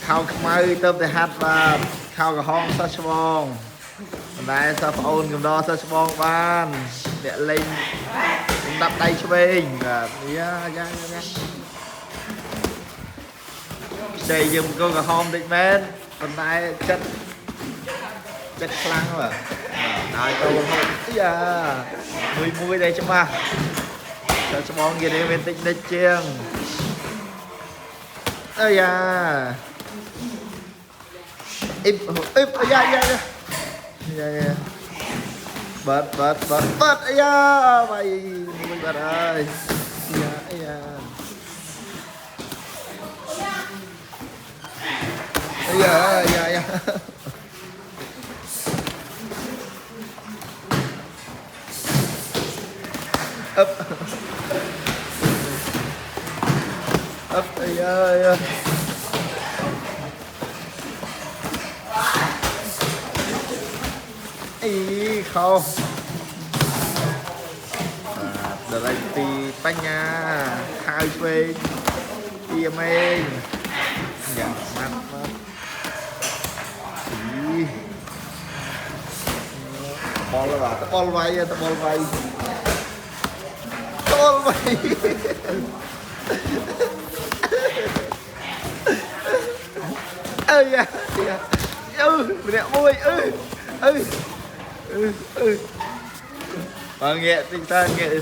khao khmai tôm để hạt và khao cả hong sa chbong này sa phôn cầm đo sa chbong ban để lên đập tay cho mình đây dùng con cả hong định men còn này chất chất lăng rồi ai câu hong mùi mùi đây chứ mà sa chbong kia đây bên tịnh đất chiêng ơi da im dạ bật da mày mình bật ơi dạ ấp ơi ý không được đây thì bánh nha hai phê đi mình dạ mắt bol là ta bol vay ơi ya nè môi nghệ tinh thần vậy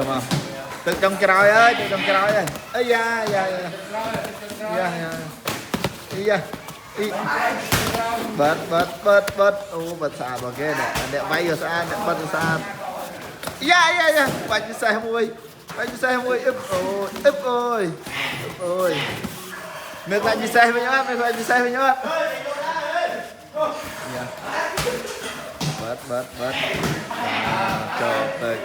mà từ trong cái ơi ấy da bớt bật xả vào kia để bay vào xa để bật xa bánh xe mui ướp ôi nước bánh xe với nhau bớt trời ơi